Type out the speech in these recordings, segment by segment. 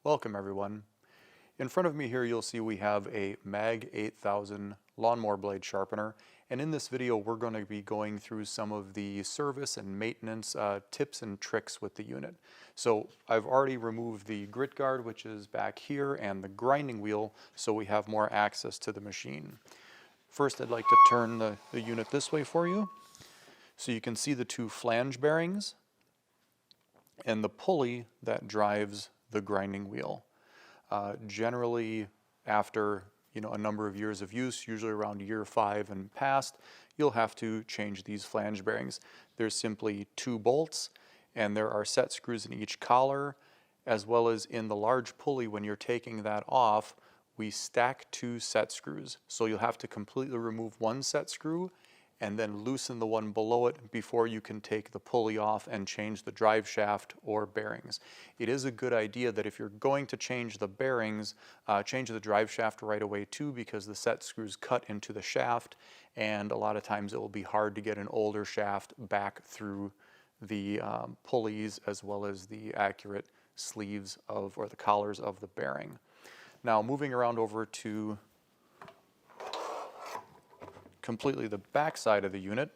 Welcome everyone. In front of me here you'll see we have a MAG-8000 lawnmower blade sharpener, and in this video we're going to be going through some of the service and maintenance tips and tricks with the unit. So I've already removed the grit guard, which is back here, and the grinding wheel, so we have more access to the machine. First I'd like to turn the unit this way for you so you can see the two flange bearings and the pulley that drives the grinding wheel. Generally, after a number of years of use, usually around year 5 and past, you'll have to change these flange bearings. There's simply 2 bolts, and there are set screws in each collar, as well as in the large pulley. When you're taking that off, we stack 2 set screws. So you'll have to completely remove 1 set screw and then loosen the one below it before you can take the pulley off and change the drive shaft or bearings. It is a good idea that if you're going to change the bearings, change the drive shaft right away too, because the set screws cut into the shaft, and a lot of times it will be hard to get an older shaft back through the pulleys as well as the accurate sleeves of, or the collars of, the bearing. Now moving around over to completely the back side of the unit,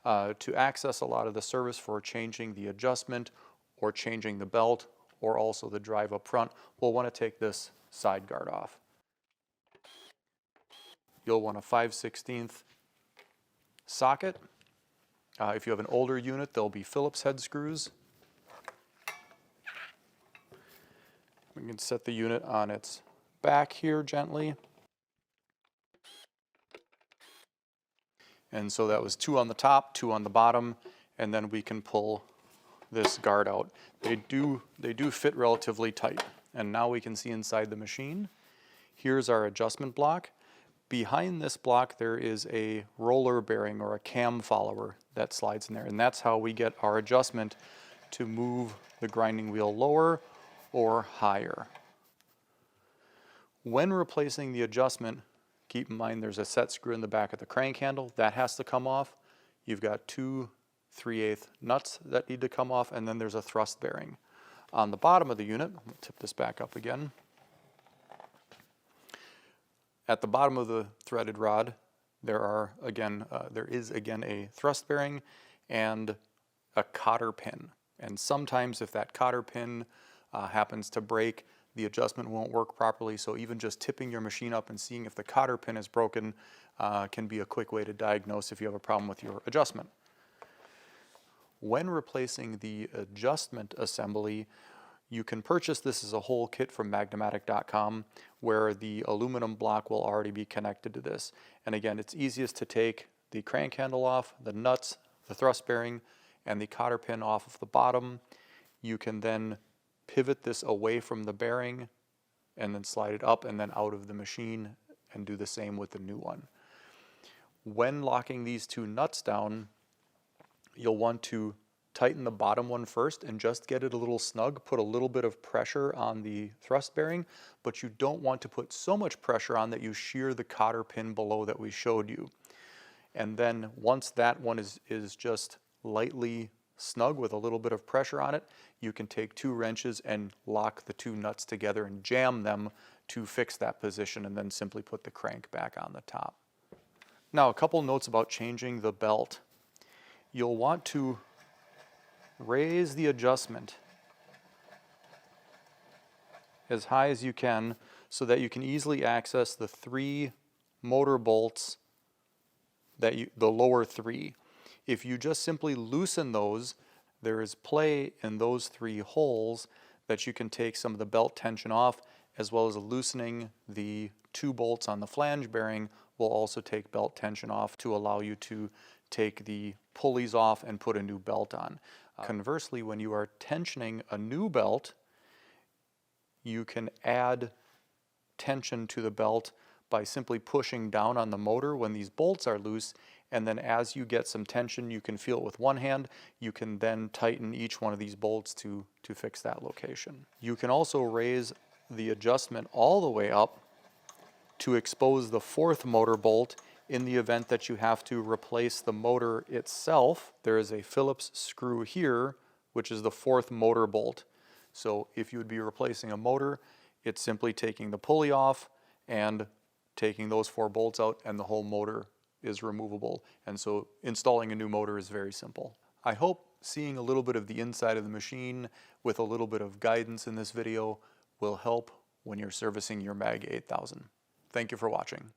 to access a lot of the service for changing the adjustment or changing the belt or also the drive up front, we'll want to take this side guard off. You'll want a 5/16 socket. If you have an older unit, there'll be Phillips head screws. We can set the unit on its back here gently. And so that was 2 on the top, 2 on the bottom, and then we can pull this guard out. They do fit relatively tight. And now we can see inside the machine. Here's our adjustment block. Behind this block there is a roller bearing or a cam follower that slides in there, and that's how we get our adjustment to move the grinding wheel lower or higher. When replacing the adjustment, keep in mind there's a set screw in the back of the crank handle. That has to come off. You've got 2 3/8 nuts that need to come off, and then there's a thrust bearing. On the bottom of the unit, I'm going to tip this back up again. At the bottom of the threaded rod, there is again a thrust bearing and a cotter pin. And sometimes if that cotter pin happens to break, the adjustment won't work properly, so even just tipping your machine up and seeing if the cotter pin is broken can be a quick way to diagnose if you have a problem with your adjustment. When replacing the adjustment assembly, you can purchase this as a whole kit from Magna-Matic.com, where the aluminum block will already be connected to this. And again, it's easiest to take the crank handle off, the nuts, the thrust bearing, and the cotter pin off of the bottom. You can then pivot this away from the bearing and then slide it up and then out of the machine, and do the same with the new one. When locking these 2 nuts down, you'll want to tighten the bottom one first and just get it a little snug. Put a little bit of pressure on the thrust bearing, but you don't want to put so much pressure on that you shear the cotter pin below that we showed you. And then once that one is just lightly snug with a little bit of pressure on it, you can take 2 wrenches and lock the 2 nuts together and jam them to fix that position, and then simply put the crank back on the top. Now, a couple notes about changing the belt. You'll want to raise the adjustment as high as you can so that you can easily access the 3 motor bolts, the lower 3. If you just simply loosen those, there is play in those 3 holes that you can take some of the belt tension off, as well as loosening the 2 bolts on the flange bearing will also take belt tension off to allow you to take the pulleys off and put a new belt on. Conversely, when you are tensioning a new belt, you can add tension to the belt by simply pushing down on the motor when these bolts are loose, and then as you get some tension, you can feel it with one hand. You can then tighten each one of these bolts to fix that location. You can also raise the adjustment all the way up to expose the 4th motor bolt in the event that you have to replace the motor itself. There is a Phillips screw here, which is the 4th motor bolt. So if you would be replacing a motor, it's simply taking the pulley off and taking those 4 bolts out, and the whole motor is removable. And so installing a new motor is very simple. I hope seeing a little bit of the inside of the machine with a little bit of guidance in this video will help when you're servicing your MAG-8000. Thank you for watching.